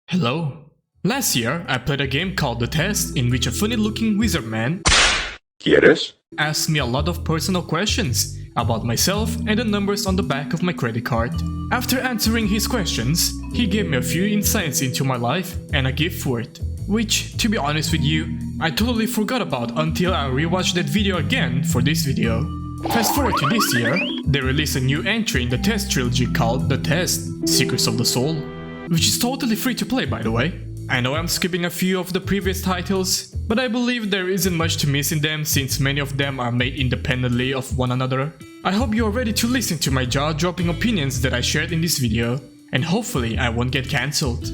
Hello. Last year, I played a game called The Test in which a funny-looking wizard man ¿Quieres? asked me a lot of personal questions about myself and the numbers on the back of my credit card. After answering his questions, he gave me a few insights into my life and a gift for it, which, to be honest with you, I totally forgot about until I rewatched that video again for this video. Fast forward to this year, they released a new entry in the Test trilogy called The Test: Secrets of the Soul, which is totally free to play, by the way. I know I'm skipping a few of the previous titles, but I believe there isn't much to miss in them since many of them are made independently of one another. I hope you're ready to listen to my jaw-dropping opinions that I shared in this video, and hopefully I won't get cancelled.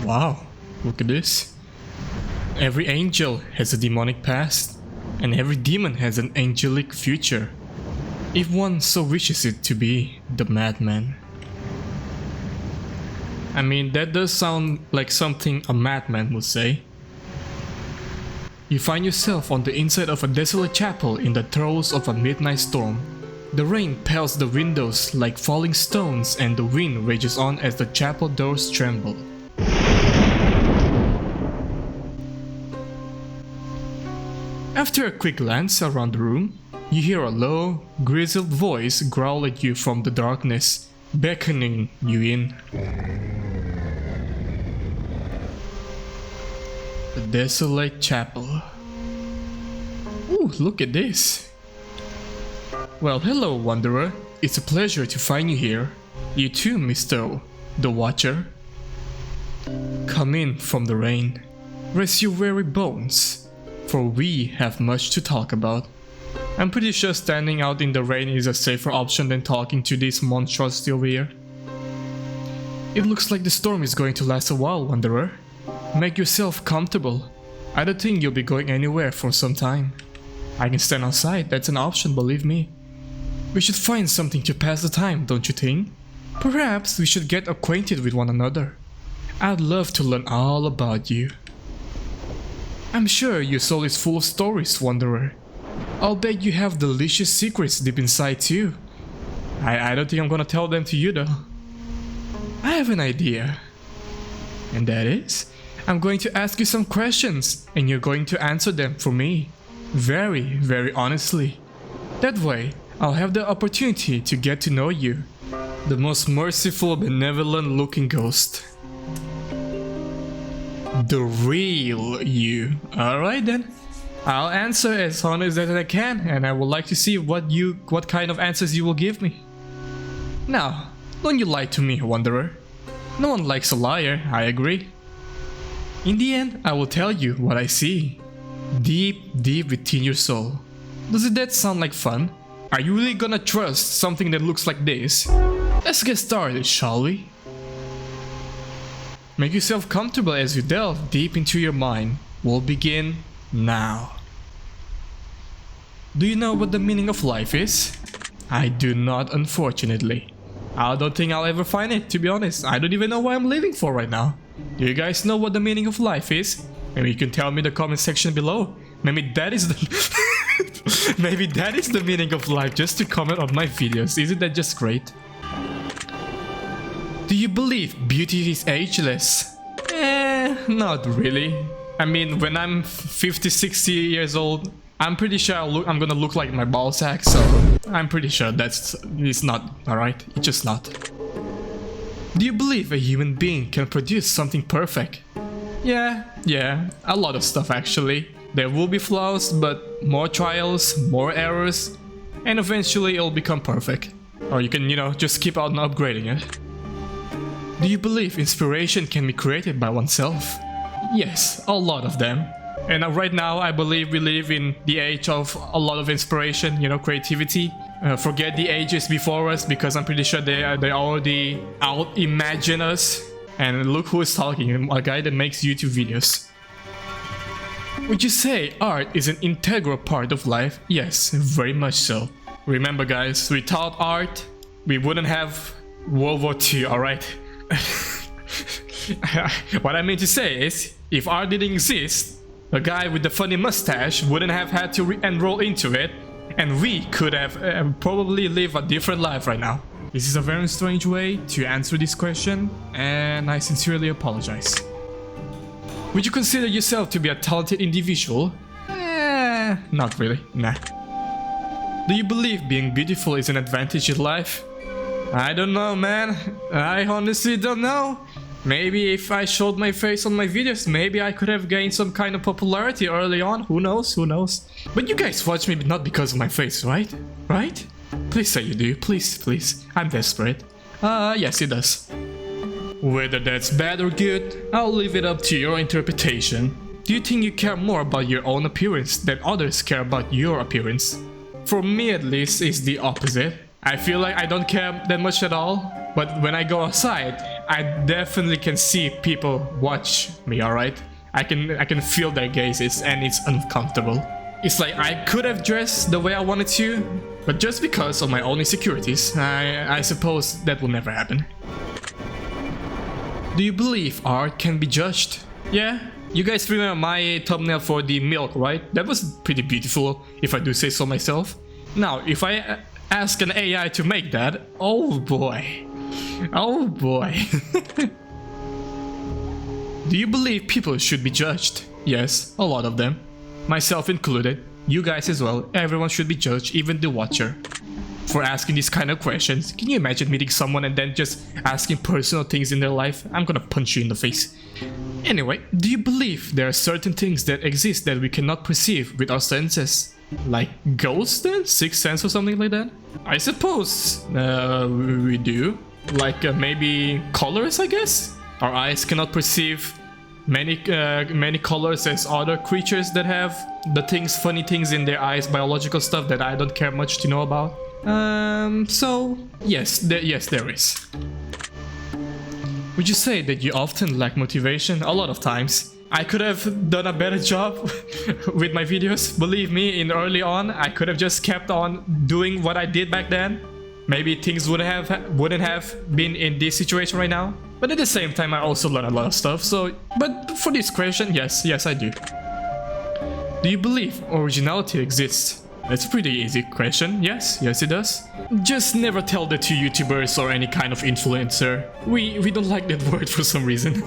Wow, look at this. Every angel has a demonic past, and every demon has an angelic future, if one so wishes it to be the madman. I mean, that does sound like something a madman would say. You find yourself on the inside of a desolate chapel in the throes of a midnight storm. The rain pelts the windows like falling stones and the wind rages on as the chapel doors tremble. After a quick glance around the room, you hear a low, grizzled voice growl at you from the darkness, beckoning you in. The desolate chapel. Ooh, look at this. Well, hello, Wanderer. It's a pleasure to find you here. You too, Mr. The Watcher. Come in from the rain. Rest your weary bones, for we have much to talk about. I'm pretty sure standing out in the rain is a safer option than talking to this monstrosity over here. It looks like the storm is going to last a while, Wanderer. Make yourself comfortable. I don't think you'll be going anywhere for some time. I can stand outside, that's an option, believe me. We should find something to pass the time, don't you think? Perhaps we should get acquainted with one another. I'd love to learn all about you. I'm sure your soul is full of stories, Wanderer. I'll bet you have delicious secrets deep inside too. I don't think I'm gonna tell them to you though. I have an idea. And that is, I'm going to ask you some questions and you're going to answer them for me. Very, very honestly. That way, I'll have the opportunity to get to know you. The most merciful, benevolent looking ghost. The real you. Alright then. I'll answer as honest as I can, and I would like to see what kind of answers you will give me. Now, don't you lie to me, Wanderer. No one likes a liar, I agree. In the end, I will tell you what I see. Deep, deep within your soul. Doesn't that sound like fun? Are you really gonna trust something that looks like this? Let's get started, shall we? Make yourself comfortable as you delve deep into your mind. We'll begin now. Do you know what the meaning of life is? I do not, unfortunately. I don't think I'll ever find it, to be honest. I don't even know what I'm living for right now. Do you guys know what the meaning of life is? Maybe you can tell me in the comment section below. Maybe that is the maybe that is the meaning of life, just to comment on my videos. Isn't that just great? Do you believe beauty is ageless? Not really. I mean, when I'm 50, 60 years old, I'm pretty sure I'm gonna look like my ball sack, so I'm pretty sure it's not, alright? It's just not. Do you believe a human being can produce something perfect? Yeah, a lot of stuff actually. There will be flaws, but more trials, more errors, and eventually it'll become perfect. Or you can, just keep on upgrading it. Do you believe inspiration can be created by oneself? Yes, a lot of them. And right now, I believe we live in the age of a lot of inspiration, creativity. Forget the ages before us, because I'm pretty sure they already out-imagine us. And look who is talking, a guy that makes YouTube videos. Would you say art is an integral part of life? Yes, very much so. Remember guys, without art, we wouldn't have World War II, alright? What I mean to say is, if art didn't exist, the guy with the funny mustache wouldn't have had to enroll into it, and we could have probably lived a different life right now. This is a very strange way to answer this question, and I sincerely apologize. Would you consider yourself to be a talented individual? Not really, nah. Do you believe being beautiful is an advantage in life? I don't know, man. I honestly don't know. Maybe if I showed my face on my videos, maybe I could have gained some kind of popularity early on. Who knows? Who knows? But you guys watch me not because of my face, right? Right? Please say you do. Please, please. I'm desperate. Yes, it does. Whether that's bad or good, I'll leave it up to your interpretation. Do you think you care more about your own appearance than others care about your appearance? For me at least, it's the opposite. I feel like I don't care that much at all, but when I go outside, I definitely can see people watch me, alright? I can feel their gazes and it's uncomfortable. It's like I could have dressed the way I wanted to, but just because of my own insecurities, I suppose that will never happen. Do you believe art can be judged? Yeah? You guys remember my thumbnail for the milk, right? That was pretty beautiful, if I do say so myself. Now, if I ask an AI to make that, oh boy. Oh boy. Do you believe people should be judged? Yes, a lot of them. Myself included. You guys as well. Everyone should be judged, even the watcher. For asking these kind of questions. Can you imagine meeting someone and then just asking personal things in their life? I'm gonna punch you in the face. Anyway, do you believe there are certain things that exist that we cannot perceive with our senses? Like ghosts then? Sixth sense or something like that? I suppose we do. Like maybe colors, I guess? Our eyes cannot perceive many colors as other creatures that have funny things in their eyes, biological stuff that I don't care much to know about. So yes, there is. Would you say that you often lack motivation? A lot of times. I could have done a better job with my videos. Believe me, in early on, I could have just kept on doing what I did back then. Maybe things wouldn't have been in this situation right now. But at the same time, I also learned a lot of stuff. So, but for this question, yes, I do. Do you believe originality exists? That's a pretty easy question. Yes, it does. Just never tell that to YouTubers or any kind of influencer. We don't like that word for some reason.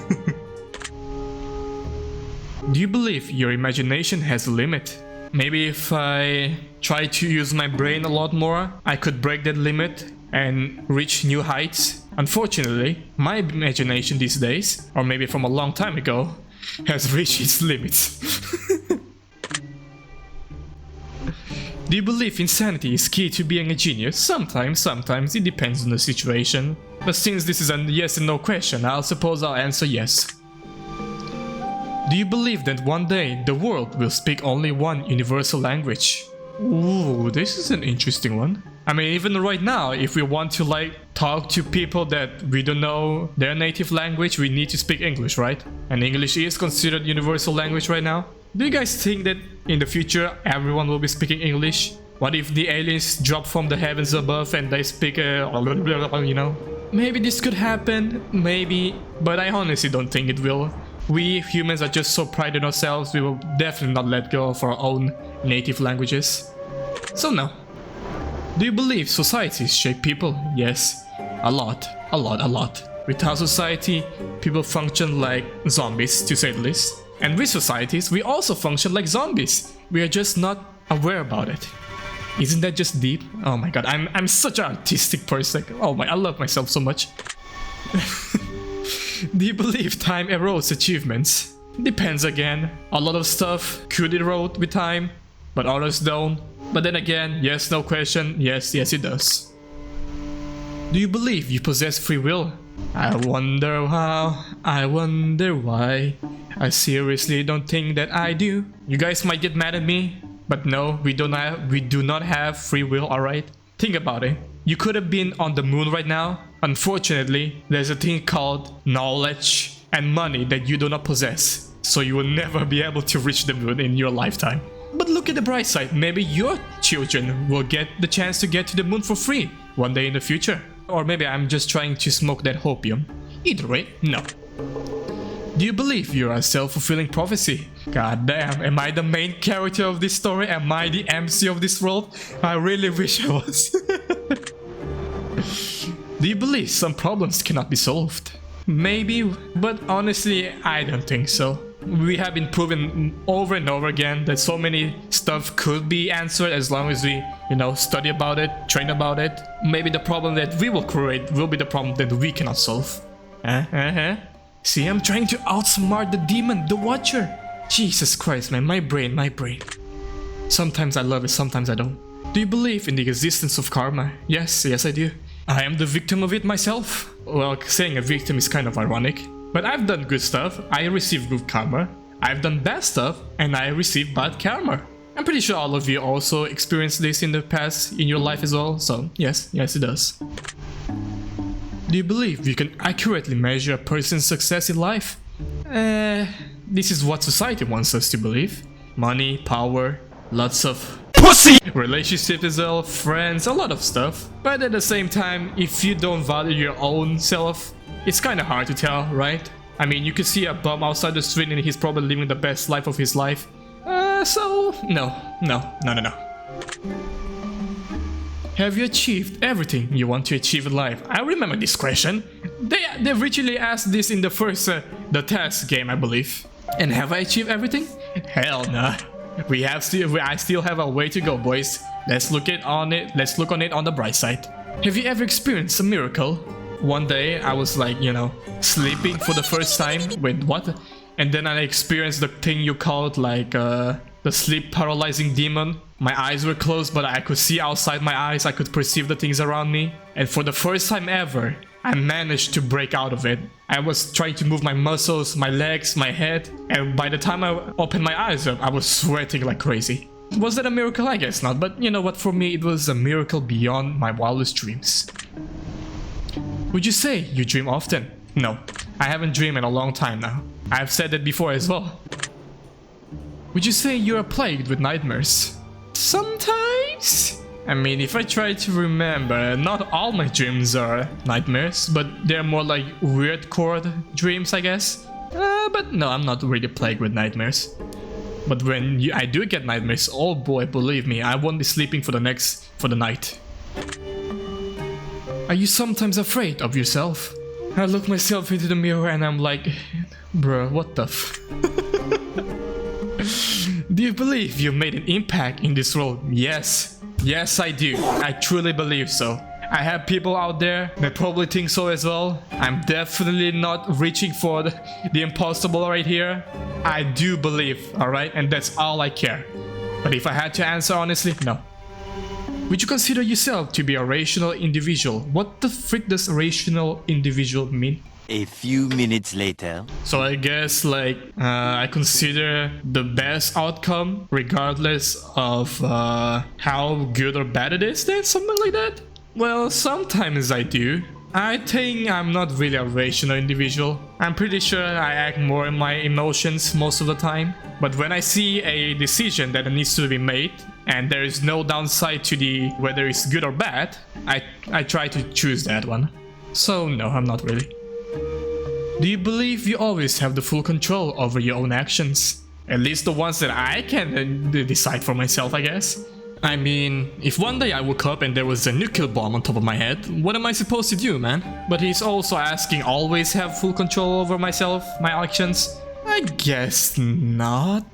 Do you believe your imagination has a limit? Maybe if I try to use my brain a lot more, I could break that limit and reach new heights. Unfortunately, my imagination these days, or maybe from a long time ago, has reached its limits. Do you believe insanity is key to being a genius? Sometimes, it depends on the situation. But since this is a yes and no question, I'll suppose I'll answer yes. Do you believe that one day the world will speak only one universal language? Ooh, this is an interesting one. I mean, even right now, if we want to talk to people that we don't know their native language, we need to speak English, right? And English is considered universal language right now. Do you guys think that in the future everyone will be speaking English? What if the aliens drop from the heavens above and they speak you know? Maybe this could happen, maybe, but I honestly don't think it will. We humans are just so prided in ourselves, we will definitely not let go of our own native languages. So no. Do you believe societies shape people? Yes. A lot. Without society, people function like zombies, to say the least. And with societies, we also function like zombies. We are just not aware about it. Isn't that just deep? Oh my god, I'm such an artistic person. Oh my, I love myself so much. Do you believe time erodes achievements? Depends again. A lot of stuff could erode with time, but others don't. But then again, yes, no question, yes, it does. Do you believe you possess free will? I wonder how, I wonder why. I seriously don't think that I do. You guys might get mad at me, but no, we do not have free will, alright? Think about it. You could have been on the moon right now. Unfortunately, there's a thing called knowledge and money that you do not possess. So you will never be able to reach the moon in your lifetime. But look at the bright side, maybe your children will get the chance to get to the moon for free one day in the future. Or maybe I'm just trying to smoke that hopium. Either way, no. Do you believe you're a self-fulfilling prophecy? God damn, am I the main character of this story? Am I the MC of this world? I really wish I was. Do you believe some problems cannot be solved? Maybe, but honestly, I don't think so. We have been proven over and over again that so many stuff could be answered as long as we, study about it, train about it. Maybe the problem that we will create will be the problem that we cannot solve. See, I'm trying to outsmart the demon, the Watcher. Jesus Christ, man, my brain. Sometimes I love it, sometimes I don't. Do you believe in the existence of karma? Yes, I do. I am the victim of it myself. Well, saying a victim is kind of ironic. But I've done good stuff, I receive good karma. I've done bad stuff, and I receive bad karma. I'm pretty sure all of you also experienced this in the past in your life as well, so yes, it does. Do you believe you can accurately measure a person's success in life? This is what society wants us to believe. Money, power, lots of pussy, relationships as well, friends, a lot of stuff. But at the same time, if you don't value your own self, it's kinda hard to tell, right? I mean, you could see a bum outside the street and he's probably living the best life of his life. So, no. Have you achieved everything you want to achieve in life? I remember this question. They originally asked this in the first, the test game, I believe. And have I achieved everything? Hell nah. I still have a way to go, boys. Let's look on it on the bright side. Have you ever experienced a miracle? One day I was like, sleeping for the first time. Wait, what? And then I experienced the thing you called like the sleep paralyzing demon. My eyes were closed, but I could see outside my eyes. I could perceive the things around me. And for the first time ever, I managed to break out of it. I was trying to move my muscles, my legs, my head. And by the time I opened my eyes up, I was sweating like crazy. Was that a miracle? I guess not. But you know what? For me, it was a miracle beyond my wildest dreams. Would you say you dream often? No, I haven't dreamed in a long time now. I've said that before as well. Would you say you are plagued with nightmares? Sometimes? I mean, if I try to remember, not all my dreams are nightmares, but they're more like weird chord dreams, I guess. But no, I'm not really plagued with nightmares. But when I do get nightmares, oh boy, believe me, I won't be sleeping for the night. Are you sometimes afraid of yourself? I look myself into the mirror and I'm like, bruh, what the f... Do you believe you made an impact in this world? Yes. Yes, I do. I truly believe so. I have people out there that probably think so as well. I'm definitely not reaching for the impossible right here. I do believe, alright? And that's all I care. But if I had to answer honestly, no. Would you consider yourself to be a rational individual? What the frick does rational individual mean? A few minutes later. So I guess I consider the best outcome regardless of how good or bad it is then, something like that? Well, sometimes I do. I think I'm not really a rational individual. I'm pretty sure I act more in my emotions most of the time. But when I see a decision that needs to be made and there is no downside to whether it's good or bad, I try to choose that one. So no, I'm not really. Do you believe you always have the full control over your own actions? At least the ones that I can decide for myself, I guess. I mean, if one day I woke up and there was a nuclear bomb on top of my head, what am I supposed to do, man? But he's also asking always have full control over myself, my actions. I guess not.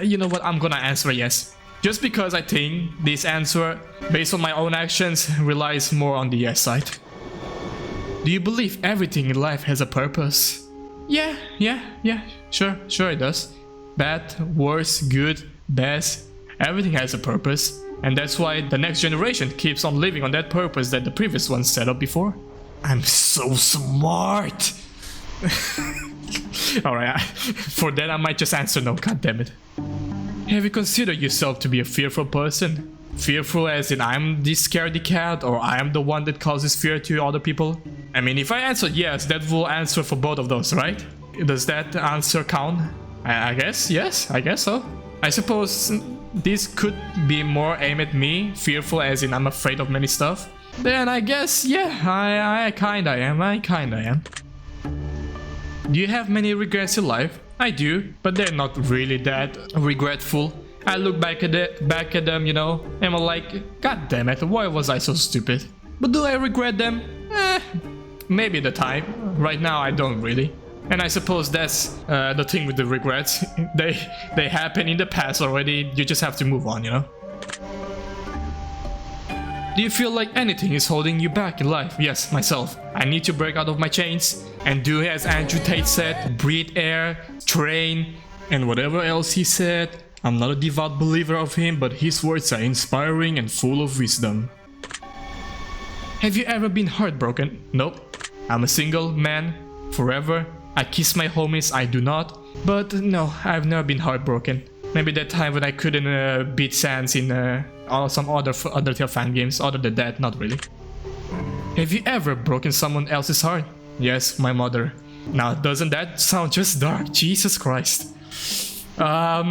You know what, I'm gonna answer yes. Just because I think this answer, based on my own actions, relies more on the yes side. Do you believe everything in life has a purpose? Yeah, sure it does. Bad, worse, good, best, everything has a purpose. And that's why the next generation keeps on living on that purpose that the previous ones set up before. I'm so smart! Alright, for that I might just answer no, goddammit. Have you considered yourself to be a fearful person? Fearful as in I'm the scaredy cat or I am the one that causes fear to other people? I mean, if I answer yes, that will answer for both of those, right? Does that answer count? I guess, yes, I guess so. I suppose this could be more aimed at me, fearful as in I'm afraid of many stuff. Then I guess, yeah, I kinda am. Do you have many regrets in life? I do, but they're not really that regretful. I look back at them, you know, and I'm like, God damn it, why was I so stupid? But do I regret them? Maybe the time. Right now, I don't really. And I suppose that's the thing with the regrets. They happen in the past already. You just have to move on, you know. Do you feel like anything is holding you back in life? Yes, myself. I need to break out of my chains and do as Andrew Tate said, breathe air, train, and whatever else he said. I'm not a devout believer of him, but his words are inspiring and full of wisdom. Have you ever been heartbroken? Nope. I'm a single man, forever. I kiss my homies, I do not. But no, I've never been heartbroken. Maybe that time when I couldn't beat Sans in some other Undertale fan games. Other than that, not really. Have you ever broken someone else's heart? Yes, my mother. Now, doesn't that sound just dark? Jesus Christ. Now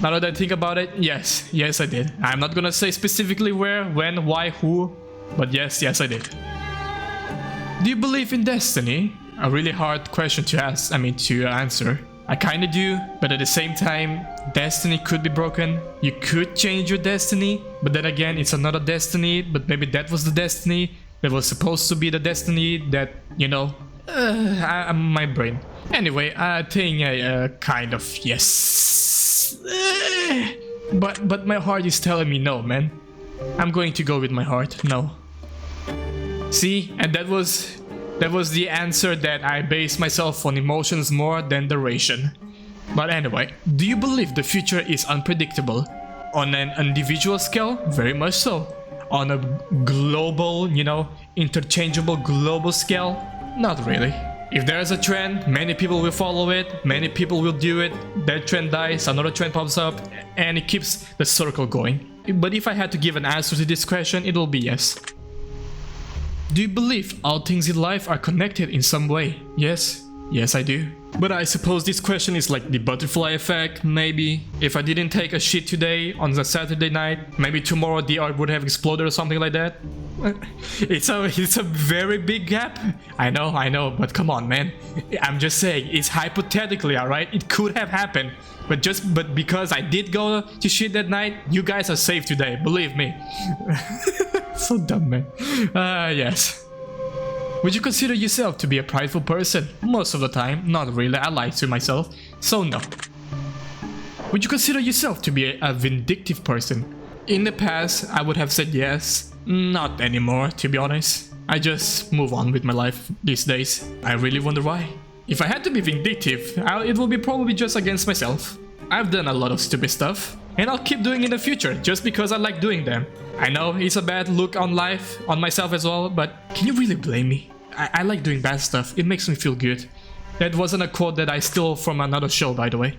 that I think about it, yes, I did. I'm not gonna say specifically where, when, why, who, but yes, I did. Do you believe in destiny? A really hard question to answer. I kinda do, but at the same time, destiny could be broken. You could change your destiny, but then again, it's another destiny, but maybe that was the destiny that was supposed to be the destiny that, you know, my brain. Anyway, I think kind of yes. But my heart is telling me no, man. I'm going to go with my heart, no. See, and that was the answer that I based myself on emotions more than the ration. But anyway, do you believe the future is unpredictable? On an individual scale, very much so. On a global, you know, interchangeable global scale, not really. If there's a trend, many people will follow it, many people will do it, that trend dies, another trend pops up, and it keeps the circle going. But if I had to give an answer to this question, it will be yes. Do you believe all things in life are connected in some way? Yes, I do. But I suppose this question is like the butterfly effect, maybe. If I didn't take a shit today on the Saturday night, maybe tomorrow the earth would have exploded or something like that. It's a very big gap. I know, but come on, man. I'm just saying, it's hypothetically, alright? It could have happened. But because I did go to shit that night, you guys are safe today, believe me. So dumb, man. Yes. Would you consider yourself to be a prideful person? Most of the time, not really, I lie to myself, so no. Would you consider yourself to be a vindictive person? In the past, I would have said yes. Not anymore, to be honest. I just move on with my life these days. I really wonder why. If I had to be vindictive, it will be probably just against myself. I've done a lot of stupid stuff, and I'll keep doing in the future just because I like doing them. I know it's a bad look on life, on myself as well, but can you really blame me? I like doing bad stuff, it makes me feel good. That wasn't a quote that I stole from another show, by the way.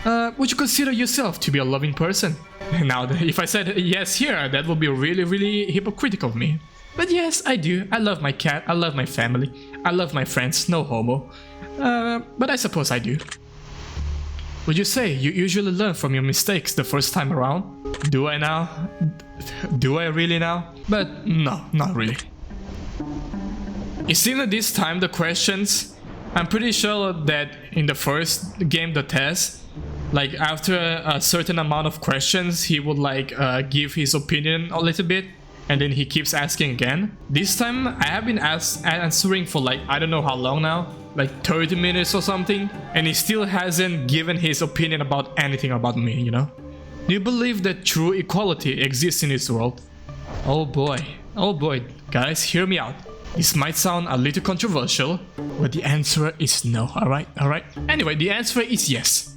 Would you consider yourself to be a loving person? Now, if I said yes here, that would be really hypocritical of me. But yes, I do. I love my cat, I love my family, I love my friends, no homo. But I suppose I do. Would you say you usually learn from your mistakes the first time around? Do I now? Do I really now? But no, not really. It seemed that this time the questions, I'm pretty sure that in the first game, the test, like after a certain amount of questions, he would like give his opinion a little bit, and then he keeps asking again. This time I have been answering for like, I don't know how long now, like 30 minutes or something, and he still hasn't given his opinion about anything about me, you know? Do you believe that true equality exists in this world? Oh boy, guys, hear me out. This might sound a little controversial, but the answer is no, alright? Anyway, the answer is yes.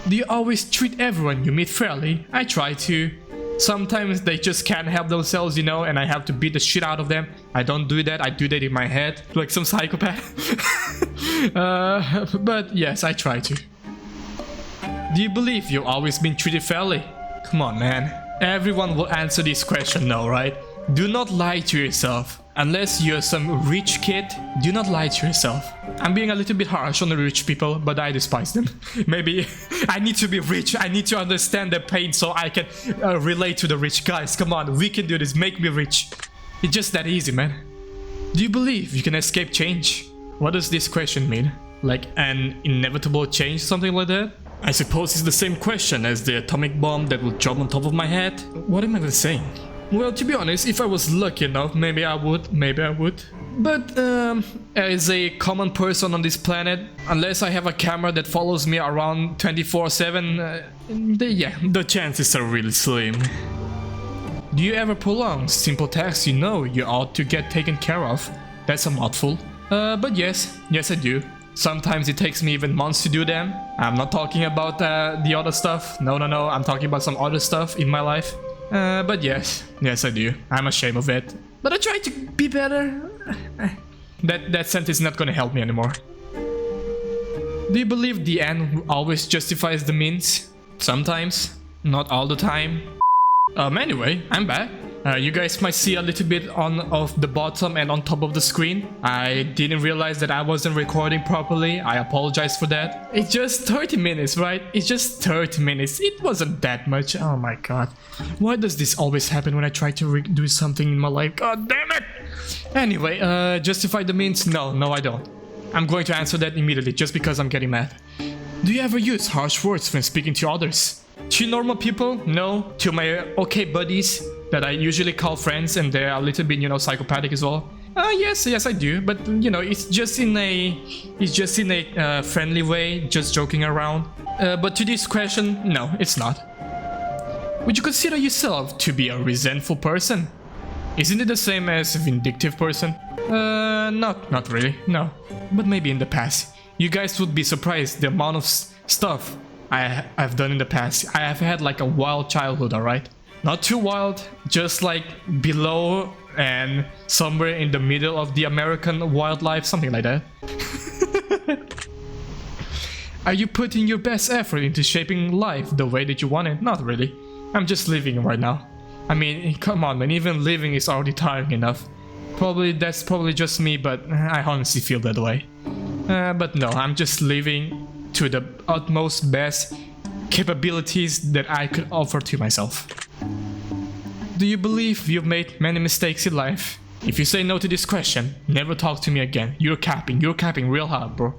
Do you always treat everyone you meet fairly? I try to. Sometimes they just can't help themselves, you know, and I have to beat the shit out of them. I don't do that, I do that in my head, like some psychopath. But yes, I try to. Do you believe you've always been treated fairly? Come on, man. Everyone will answer this question no, right? Do not lie to yourself. Unless you're some rich kid, do not lie to yourself. I'm being a little bit harsh on the rich people, but I despise them. Maybe I need to be rich, I need to understand their pain so I can relate to the rich guys. Come on, we can do this, make me rich. It's just that easy, man. Do you believe you can escape change? What does this question mean? Like an inevitable change, something like that? I suppose it's the same question as the atomic bomb that would drop on top of my head. What am I even saying? Well, to be honest, if I was lucky enough, maybe I would. But as a common person on this planet, unless I have a camera that follows me around 24/7, the chances are really slim. Do you ever prolong simple tasks you know you ought to get taken care of? That's a mouthful. But yes I do. Sometimes it takes me even months to do them. I'm not talking about the other stuff. No, I'm talking about some other stuff in my life. But yes I do. I'm ashamed of it. But I try to be better. That sentence is not gonna help me anymore. Do you believe the end always justifies the means? Sometimes, not all the time. Anyway, I'm back. You guys might see a little bit of the bottom and on top of the screen. I didn't realize that I wasn't recording properly. I apologize for that. It's just 30 minutes, right? It's just 30 minutes. It wasn't that much. Oh my god. Why does this always happen when I try to do something in my life? God damn it! Anyway, justify the means? No, I don't. I'm going to answer that immediately just because I'm getting mad. Do you ever use harsh words when speaking to others? To normal people? No. To my okay buddies that I usually call friends and they're a little bit, psychopathic as well. Yes, I do. But it's just in a friendly way, just joking around. But to this question, no, it's not. Would you consider yourself to be a resentful person? Isn't it the same as a vindictive person? Not really, no. But maybe in the past. You guys would be surprised the amount of stuff I've done in the past. I have had like a wild childhood, alright? Not too wild, just like below and somewhere in the middle of the American wildlife, something like that. Are you putting your best effort into shaping life the way that you want it? Not really. I'm just living right now. I mean, come on man, even living is already tiring enough. That's probably just me, but I honestly feel that way. But no, I'm just living to the utmost best capabilities that I could offer to myself. Do you believe you've made many mistakes in life? If you say no to this question, never talk to me again. You're capping real hard, bro.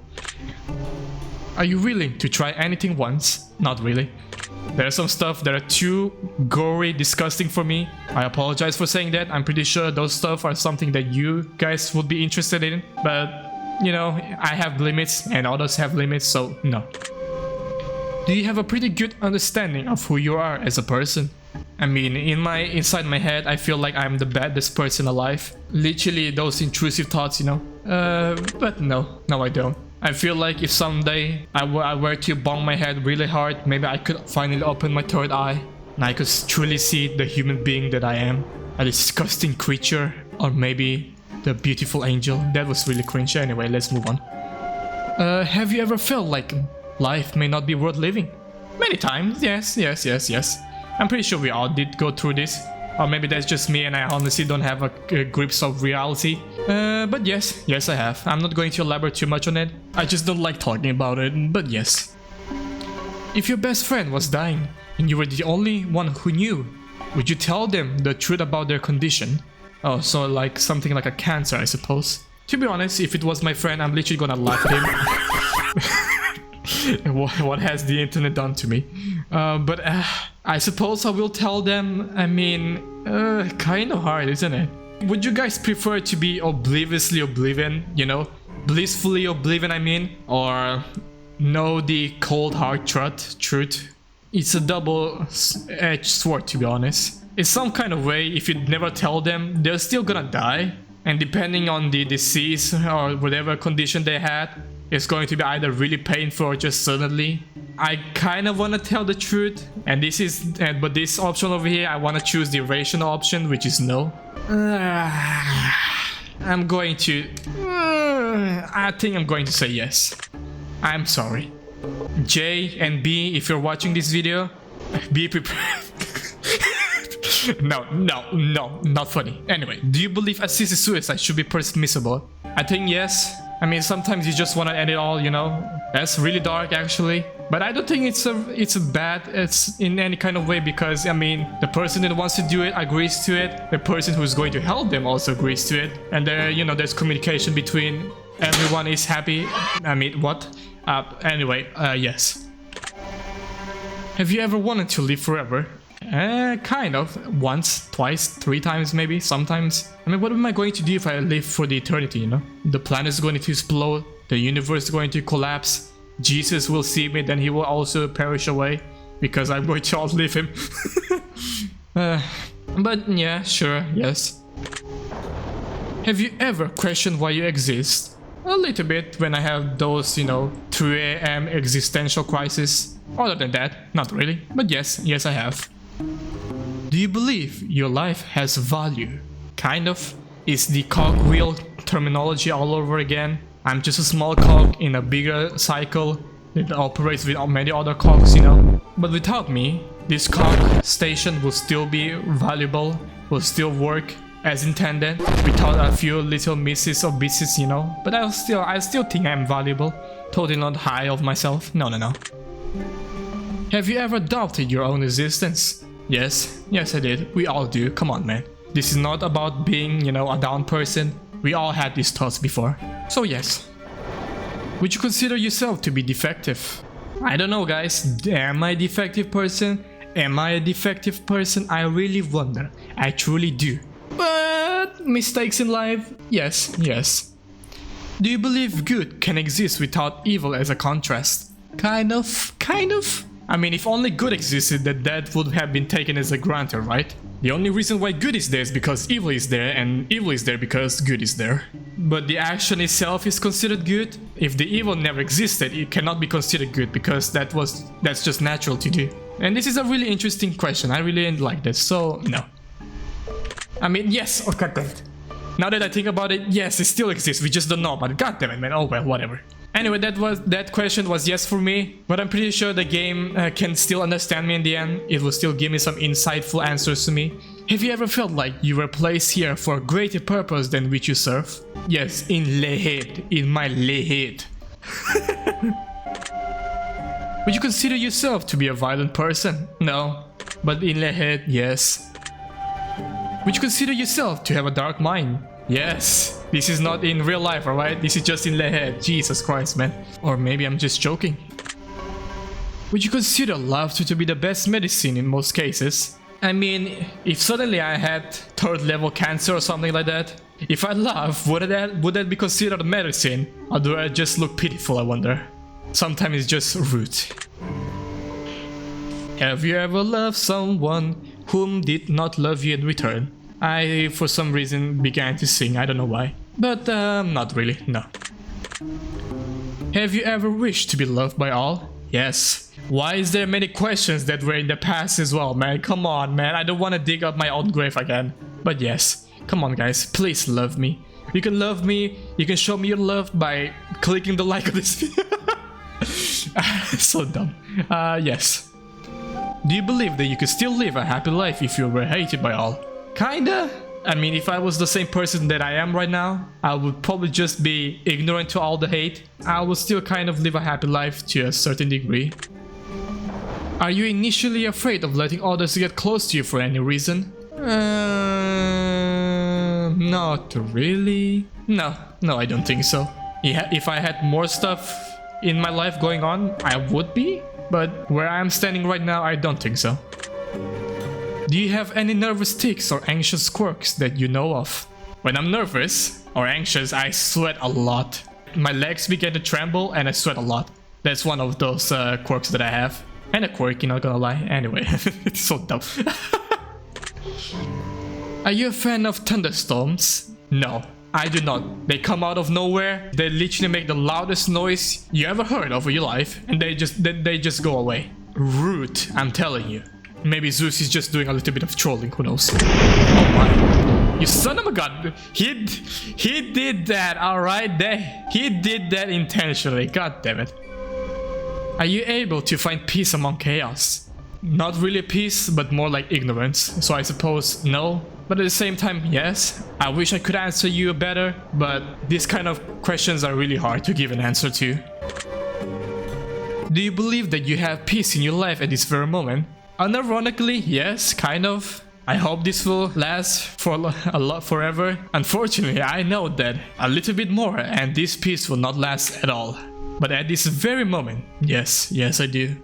Are you willing to try anything once? Not really. There are some stuff that are too gory, disgusting for me. I apologize for saying that. I'm pretty sure those stuff are something that you guys would be interested in. But, I have limits and others have limits, so no. Do you have a pretty good understanding of who you are as a person? I mean, inside my head, I feel like I'm the baddest person alive. Literally those intrusive thoughts, But no, I don't. I feel like if someday I were to bang my head really hard, maybe I could finally open my third eye and I could truly see the human being that I am. A disgusting creature, or maybe the beautiful angel. That was really cringe. Anyway, let's move on. Have you ever felt like life may not be worth living? Many times, yes. I'm pretty sure we all did go through this. Or maybe that's just me and I honestly don't have a grips of reality. But yes I have. I'm not going to elaborate too much on it. I just don't like talking about it, but yes. If your best friend was dying and you were the only one who knew, would you tell them the truth about their condition? Oh, so like something like a cancer, I suppose. To be honest, if it was my friend, I'm literally gonna laugh at him. What has the internet done to me? But I suppose I will tell them. I mean, kind of hard, isn't it? Would you guys prefer to be obliviously oblivion, blissfully oblivion, I mean, or know the cold hard truth? It's a double-edged sword, to be honest. In some kind of way, if you never tell them, they're still gonna die, and depending on the disease or whatever condition they had, it's going to be either really painful or just suddenly. I kind of want to tell the truth, and but this option over here, I want to choose the rational option, which is no. I'm going to... I think I'm going to say yes. I'm sorry. J and B, if you're watching this video, be prepared. No, not funny. Anyway, do you believe assisted suicide should be permissible? I think yes. I mean, sometimes you just want to end it all, That's really dark, actually. But I don't think it's bad in any kind of way, because, I mean, the person that wants to do it agrees to it. The person who's going to help them also agrees to it. And there, there's communication between everyone is happy. I mean, what? Anyway, yes. Have you ever wanted to live forever? Kind of. Once, twice, 3 times maybe, sometimes. I mean, what am I going to do if I live for the eternity, you know? The planet is going to explode, the universe is going to collapse, Jesus will see me, then he will also perish away, because I'm going to outlive him. But yeah, sure, yes. Have you ever questioned why you exist? A little bit when I have those, you know, 3 AM existential crises. Other than that, not really. But yes, I have. Do you believe your life has value? Kind of. Is the cogwheel terminology all over again? I'm just a small cog in a bigger cycle that operates with many other cogs, you know? But without me, this cog station will still be valuable, will still work as intended, without a few little misses or bits, you know? But I still think I'm valuable. Totally not high of myself. No. Have you ever doubted your own existence? Yes, I did. We all do. Come on, man. This is not about being, you know, a down person. We all had these thoughts before. So yes. Would you consider yourself to be defective? I don't know, guys. Am I a defective person? Am I a defective person? I really wonder. I truly do. But mistakes in life? Yes. Do you believe good can exist without evil as a contrast? Kind of. I mean, if only good existed, that would have been taken as a granted, right? The only reason why good is there is because evil is there, and evil is there because good is there. But the action itself is considered good. If the evil never existed, it cannot be considered good because that's just natural to do. And this is a really interesting question. I really didn't like this, so no. I mean, yes, oh god damn it. Now that I think about it, yes, it still exists, we just don't know about it. God damn it, man, oh well, whatever. Anyway, that question was yes for me, but I'm pretty sure the game can still understand me in the end. It will still give me some insightful answers to me. Have you ever felt like you were placed here for a greater purpose than which you serve? Yes, in Lehed, in my Lehed. Would you consider yourself to be a violent person? No, but in Lehed, yes. Would you consider yourself to have a dark mind? Yes. This is not in real life, alright? This is just in Lehed. Jesus Christ, man. Or maybe I'm just joking. Would you consider laughter to be the best medicine in most cases? I mean, if suddenly I had 3rd level cancer or something like that, if I laugh, would that be considered a medicine? Or do I just look pitiful, I wonder? Sometimes it's just rude. Have you ever loved someone whom did not love you in return? I, for some reason, began to sing, I don't know why. But, not really, no. Have you ever wished to be loved by all? Yes. Why is there many questions that were in the past as well, man? Come on, man, I don't want to dig up my own grave again. But yes, come on guys, please love me. You can love me, you can show me your love by clicking the like of this video. So dumb. Yes. Do you believe that you could still live a happy life if you were hated by all? Kinda. I mean, if I was the same person that I am right now, I would probably just be ignorant to all the hate. I would still kind of live a happy life to a certain degree. Are you initially afraid of letting others get close to you for any reason? Not really. No, I don't think so. Yeah, if I had more stuff in my life going on, I would be. But where I am standing right now, I don't think so. Do you have any nervous tics or anxious quirks that you know of? When I'm nervous or anxious, I sweat a lot. My legs begin to tremble and I sweat a lot. That's one of those quirks that I have. And a quirk, not gonna lie. Anyway, it's so dumb. Are you a fan of thunderstorms? No, I do not. They come out of nowhere. They literally make the loudest noise you ever heard of in your life, and they just go away. Rude, I'm telling you. Maybe Zeus is just doing a little bit of trolling, who knows? Oh my. You son of a gun. He did that, alright? He did that intentionally. God damn it. Are you able to find peace among chaos? Not really peace, but more like ignorance. So I suppose no. But at the same time, yes. I wish I could answer you better, but these kind of questions are really hard to give an answer to. Do you believe that you have peace in your life at this very moment? Unironically, yes, kind of. I hope this will last for a lot forever. Unfortunately, I know that a little bit more and this peace will not last at all. But at this very moment, yes, I do.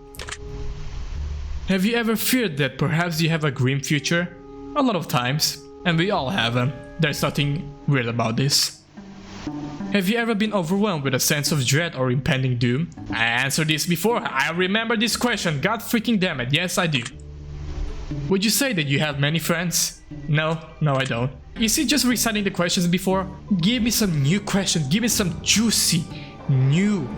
Have you ever feared that perhaps you have a grim future? A lot of times, and we all have them. There's nothing weird about this. Have you ever been overwhelmed with a sense of dread or impending doom? I answered this before. I remember this question. God freaking damn it. Yes, I do. Would you say that you have many friends? No, I don't. Is he just reciting the questions before? Give me some new questions. Give me some juicy, new,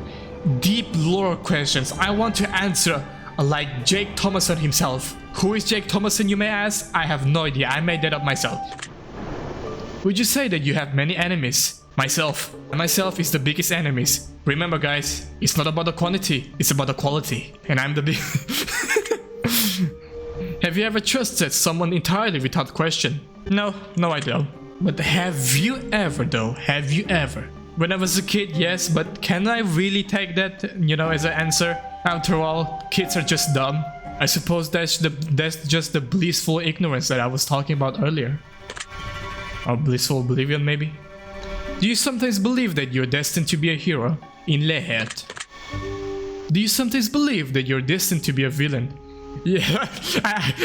deep lore questions. I want to answer like Jake Thomason himself. Who is Jake Thomason, you may ask? I have no idea. I made that up myself. Would you say that you have many enemies? Myself. Myself is the biggest enemies. Remember guys, it's not about the quantity, it's about the quality. And I'm the big... Have you ever trusted someone entirely without question? No, I don't. But have you ever though? Have you ever? When I was a kid, yes, but can I really take that, as an answer? After all, kids are just dumb. I suppose that's just the blissful ignorance that I was talking about earlier. Or blissful oblivion, maybe? Do you sometimes believe that you're destined to be a hero? In Lehet. Do you sometimes believe that you're destined to be a villain? Yeah,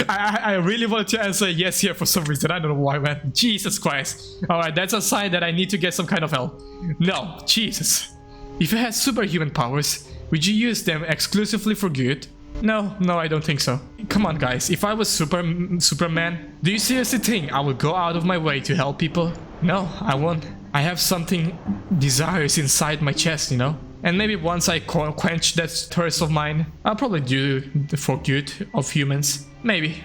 I really wanted to answer yes here for some reason. I don't know why, man. Jesus Christ. Alright, that's a sign that I need to get some kind of help. No, Jesus. If you had superhuman powers, would you use them exclusively for good? No, I don't think so. Come on, guys. If I was Superman, do you seriously think I would go out of my way to help people? No, I won't. I have something desires inside my chest, And maybe once I quench that thirst of mine, I'll probably do for good of humans. Maybe.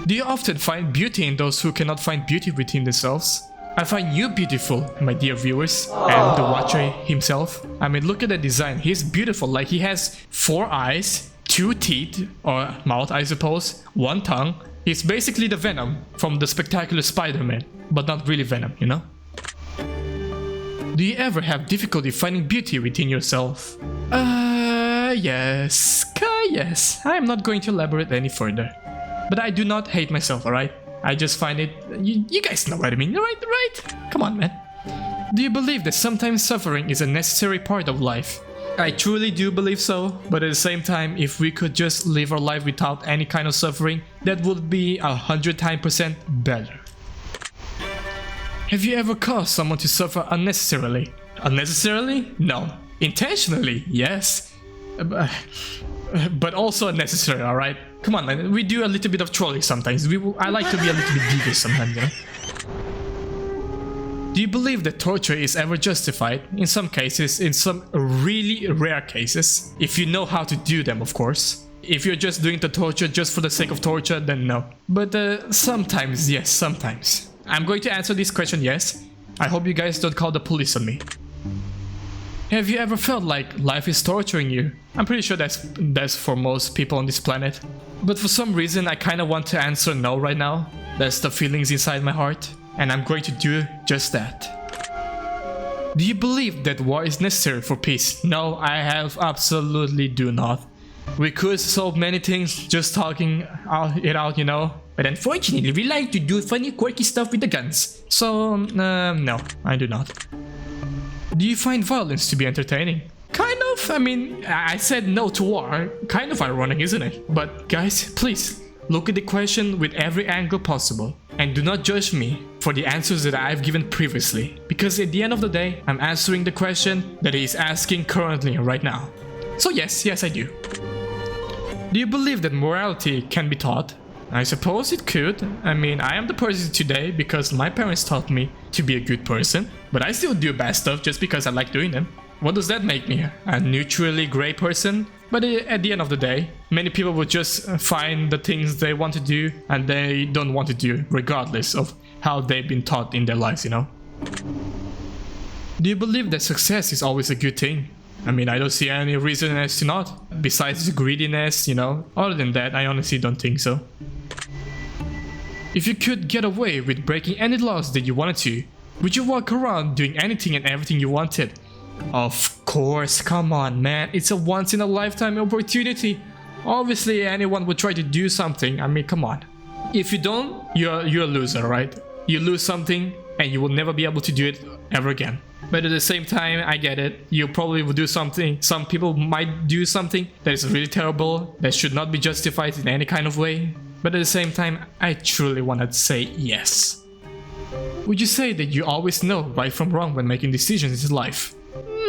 Do you often find beauty in those who cannot find beauty within themselves? I find you beautiful, my dear viewers, and the watcher himself. I mean, look at the design. He's beautiful. Like, he has 4 eyes, 2 teeth, or mouth, I suppose, 1 tongue. He's basically the Venom from the Spectacular Spider-Man, but not really Venom, Do you ever have difficulty finding beauty within yourself? Yes. Yes. I'm not going to elaborate any further. But I do not hate myself, alright? I just find it... You guys know what I mean, right? Come on, man. Do you believe that sometimes suffering is a necessary part of life? I truly do believe so, but at the same time, if we could just live our life without any kind of suffering, that would be 100% better. Have you ever caused someone to suffer unnecessarily? Unnecessarily? No. Intentionally? Yes. But also unnecessary, alright? Come on, man. We do a little bit of trolling sometimes. I like to be a little bit devious sometimes, Do you believe that torture is ever justified? In some cases, in some really rare cases. If you know how to do them, of course. If you're just doing the torture just for the sake of torture, then no. But sometimes, yes, sometimes. I'm going to answer this question, yes. I hope you guys don't call the police on me. Have you ever felt like life is torturing you? I'm pretty sure that's for most people on this planet. But for some reason, I kind of want to answer no right now. That's the feelings inside my heart. And I'm going to do just that. Do you believe that war is necessary for peace? No, I absolutely do not. We could solve many things just talking it out, But unfortunately, we like to do funny, quirky stuff with the guns. So, no, I do not. Do you find violence to be entertaining? Kind of. I mean, I said no to war. Kind of ironic, isn't it? But guys, please, look at the question with every angle possible. And do not judge me for the answers that I've given previously. Because at the end of the day, I'm answering the question that he is asking currently right now. So yes, I do. Do you believe that morality can be taught? I suppose it could. I mean, I am the person today because my parents taught me to be a good person. But I still do bad stuff just because I like doing them. What does that make me? A neutrally grey person? But at the end of the day, many people will just find the things they want to do and they don't want to do, regardless of how they've been taught in their lives, Do you believe that success is always a good thing? I mean, I don't see any reason as to not, besides greediness, Other than that, I honestly don't think so. If you could get away with breaking any laws that you wanted to, would you walk around doing anything and everything you wanted? Of course, come on, man. It's a once-in-a-lifetime opportunity. Obviously, anyone would try to do something. I mean, come on. If you don't, you're a loser, right? You lose something and you will never be able to do it ever again. But at the same time, I get it. You probably will do something. Some people might do something that is really terrible, that should not be justified in any kind of way. But at the same time, I truly want to say yes. Would you say that you always know right from wrong when making decisions in life?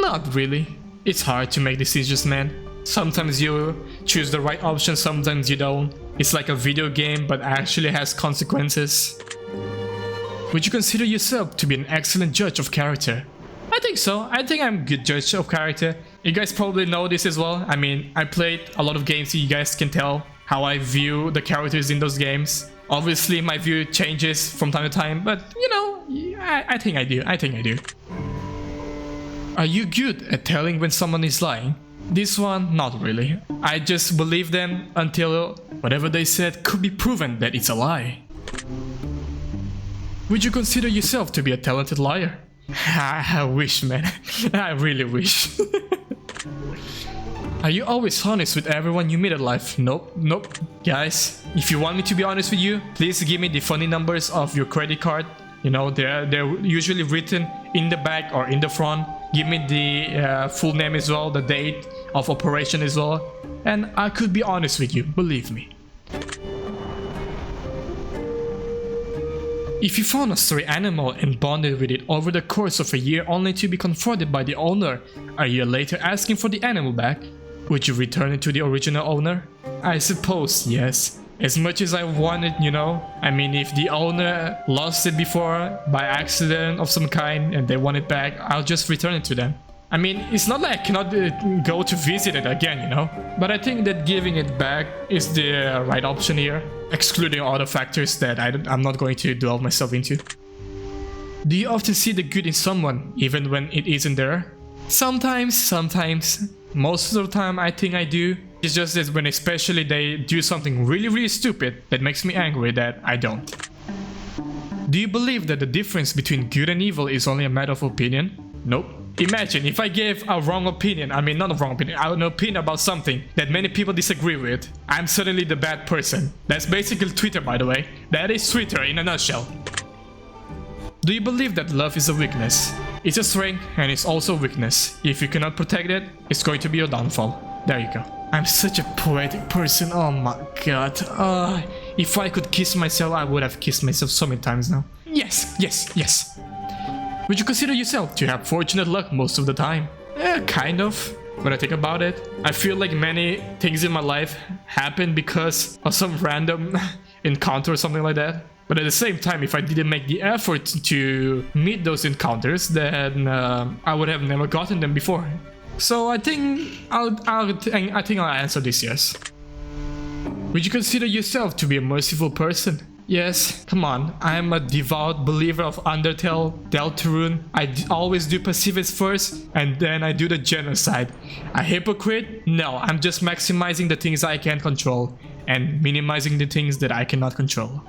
Not really. It's hard to make decisions, man. Sometimes you choose the right option, sometimes you don't. It's like a video game, but actually has consequences. Would you consider yourself to be an excellent judge of character? I think so. I think I'm a good judge of character. You guys probably know this as well. I mean, I played a lot of games, so you guys can tell how I view the characters in those games. Obviously, my view changes from time to time, but you know, I think I do. I think I do. Are you good at telling when someone is lying? This one, not really. I just believe them until whatever they said could be proven that it's a lie. Would you consider yourself to be a talented liar? I wish, man. I really wish. Are you always honest with everyone you meet in life? Nope. Guys, if you want me to be honest with you, please give me the funny numbers of your credit card. You know, they're usually written in the back or in the front. Give me the full name as well, the date of operation as well. And I could be honest with you, believe me. If you found a stray animal and bonded with it over the course of a year only to be confronted by the owner, are you later asking for the animal back? Would you return it to the original owner? I suppose yes. As much as I want it, you know. I mean, if the owner lost it before by accident of some kind and they want it back, I'll just return it to them. I mean, it's not like I cannot go to visit it again, you know. But I think that giving it back is the right option here, excluding other factors that I'm not going to delve myself into. Do you often see the good in someone, even when it isn't there? Sometimes. Most of the time, I think I do. It's just that when especially they do something really stupid that makes me angry that I don't. Do you believe that the difference between good and evil is only a matter of opinion? Nope. Imagine if I gave a wrong opinion, I mean not a wrong opinion, an opinion about something that many people disagree with. I'm suddenly the bad person. That's basically Twitter, by the way. That is Twitter in a nutshell. Do you believe that love is a weakness? It's a strength and it's also a weakness. If you cannot protect it, it's going to be your downfall. There you go. I'm such a poetic person, oh my god. If I could kiss myself, I would have kissed myself so many times now. Yes. Would you consider yourself to have fortunate luck most of the time? Kind of. When I think about it, I feel like many things in my life happen because of some random encounter or something like that. But at the same time, if I didn't make the effort to meet those encounters, then I would have never gotten them before. So I think I'll answer this yes. Would you consider yourself to be a merciful person? Yes, come on, I'm a devout believer of Undertale, Deltarune. I always do pacifist first, and then I do the genocide. A hypocrite? No, I'm just maximizing the things I can control, and minimizing the things that I cannot control.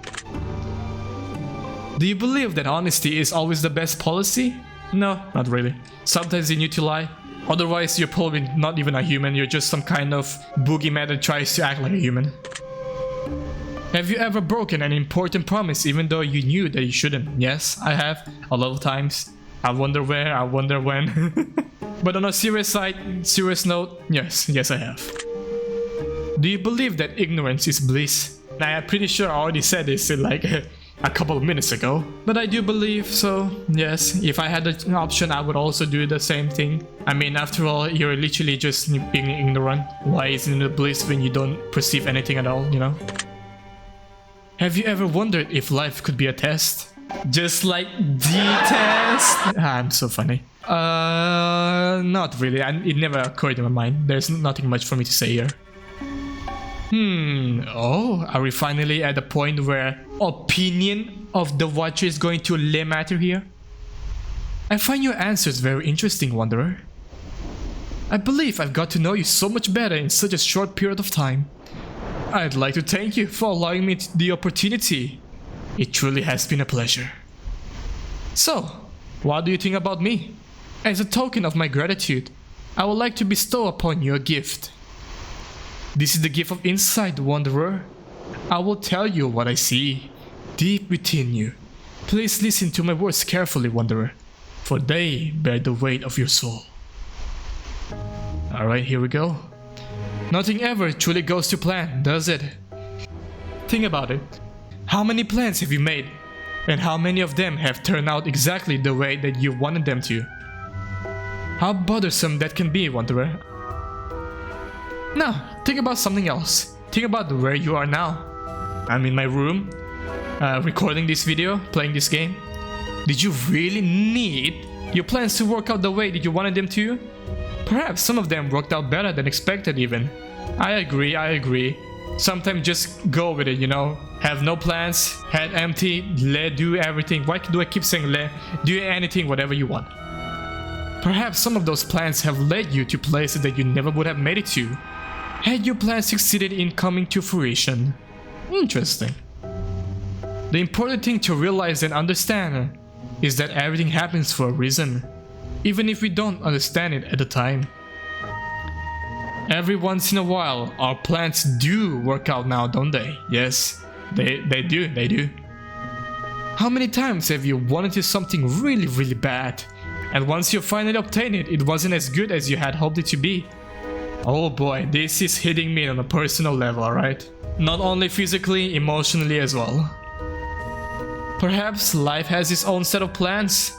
Do you believe that honesty is always the best policy? No, not really. Sometimes you need to lie. Otherwise, you're probably not even a human, you're just some kind of boogeyman that tries to act like a human. Have you ever broken an important promise even though you knew that you shouldn't? Yes, I have. A lot of times. I wonder where, I wonder when. But on a serious note, yes I have. Do you believe that ignorance is bliss? I'm pretty sure I already said this in like a couple of minutes ago. But I do believe, so yes, if I had the option, I would also do the same thing. I mean, after all, you're literally just being ignorant. Why isn't it bliss when you don't perceive anything at all, you know? Have you ever wondered if life could be a test? Just like the test? I'm so funny. Not really. It never occurred to my mind. There's nothing much for me to say here. Oh, are we finally at the point where opinion of the watcher is going to lay matter here? I find your answers very interesting, Wanderer. I believe I've got to know you so much better in such a short period of time. I'd like to thank you for allowing me the opportunity. It truly has been a pleasure. So, what do you think about me? As a token of my gratitude, I would like to bestow upon you a gift. This is the gift of insight, Wanderer. I will tell you what I see deep within you. Please listen to my words carefully, Wanderer, for they bear the weight of your soul. Alright, here we go. Nothing ever truly goes to plan, does it? Think about it. How many plans have you made? And how many of them have turned out exactly the way that you wanted them to? How bothersome that can be, Wanderer. Now, think about something else. Think about where you are now. I'm in my room, recording this video, playing this game. Did you really need your plans to work out the way that you wanted them to? Perhaps some of them worked out better than expected even. I agree. Sometimes just go with it, you know. Have no plans, head empty, do everything. Why do I keep saying do anything, whatever you want. Perhaps some of those plans have led you to places that you never would have made it to. Had your plans succeeded in coming to fruition? Interesting. The important thing to realize and understand is that everything happens for a reason, even if we don't understand it at the time. Every once in a while, our plans do work out now, don't they? Yes, they do. How many times have you wanted to something really bad, and once you finally obtained it, it wasn't as good as you had hoped it to be? Oh boy, this is hitting me on a personal level, alright? Not only physically, emotionally as well. Perhaps life has its own set of plans.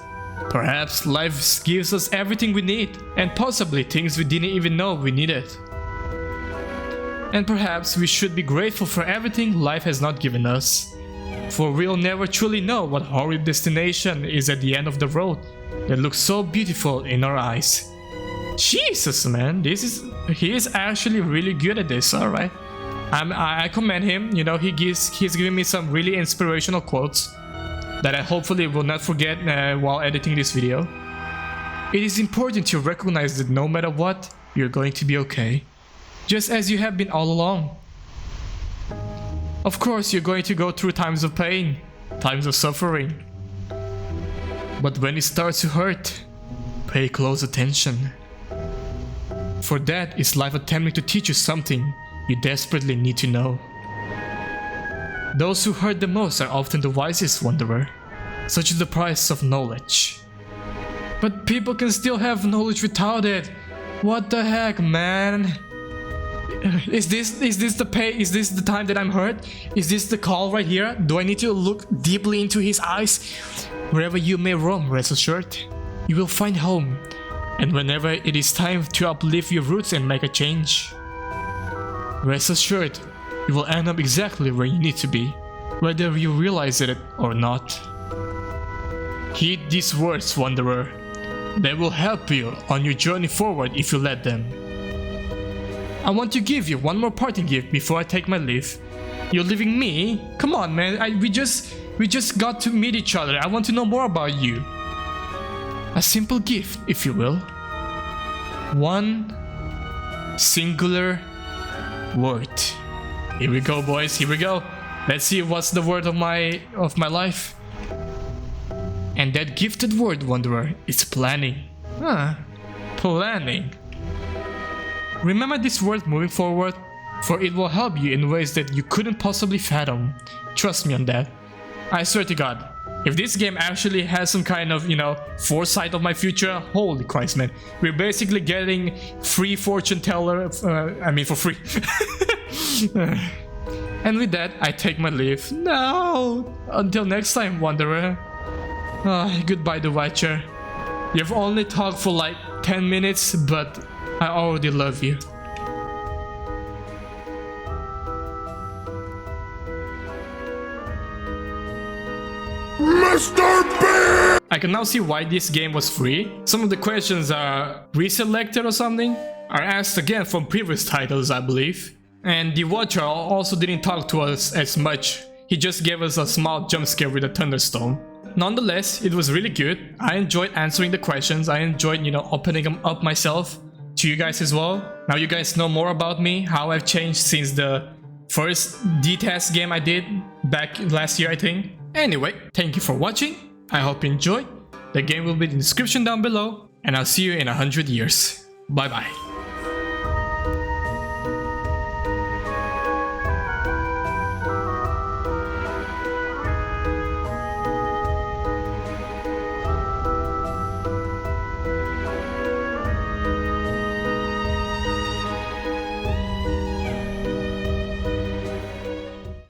Perhaps life gives us everything we need, and possibly things we didn't even know we needed. And perhaps we should be grateful for everything life has not given us, for we'll never truly know what horrid destination is at the end of the road that looks so beautiful in our eyes. Jesus, man, he is actually really good at this, alright? I commend him, you know, he's giving me some really inspirational quotes that I hopefully will not forget while editing this video. It is important to recognize that no matter what, you're going to be okay, just as you have been all along. Of course, you're going to go through times of pain, times of suffering. But when it starts to hurt, pay close attention. For that is life attempting to teach you something you desperately need to know. Those who hurt the most are often the wisest, Wanderer. Such is the price of knowledge. But people can still have knowledge without it. What the heck, man? Is this the pay? Is this the time that I'm hurt? Is this the call right here? Do I need to look deeply into his eyes? Wherever you may roam, rest assured, you will find home. And whenever it is time to uplift your roots and make a change, rest assured, you will end up exactly where you need to be, whether you realize it or not. Heed these words, Wanderer. They will help you on your journey forward if you let them. I want to give you one more parting gift before I take my leave. You're leaving me? Come on, man. We just got to meet each other. I want to know more about you. A simple gift, if you will. One singular word. Here we go, boys. Here we go. Let's see what's the word of my life. And that gifted word, Wanderer, is planning. Planning. Remember this word moving forward, for it will help you in ways that you couldn't possibly fathom. Trust me on that. I swear to God, if this game actually has some kind of, you know, foresight of my future, holy Christ, man. We're basically getting free fortune teller, for free. And with that, I take my leave. No! Until next time, Wanderer. Goodbye, The Watcher. You've only talked for like 10 minutes, but I already love you. Mr. Bean! I can now see why this game was free. Some of the questions are reselected or something, are asked again from previous titles, I believe. And the Watcher also didn't talk to us as much. He just gave us a small jump scare with a thunderstorm. Nonetheless, it was really good. I enjoyed answering the questions. I enjoyed, you know, opening them up myself to you guys as well. Now you guys know more about me, how I've changed since the first D-Test game I did back last year, I think. Anyway, thank you for watching. I hope you enjoyed. The game will be in the description down below, and I'll see you in 100 years. Bye bye.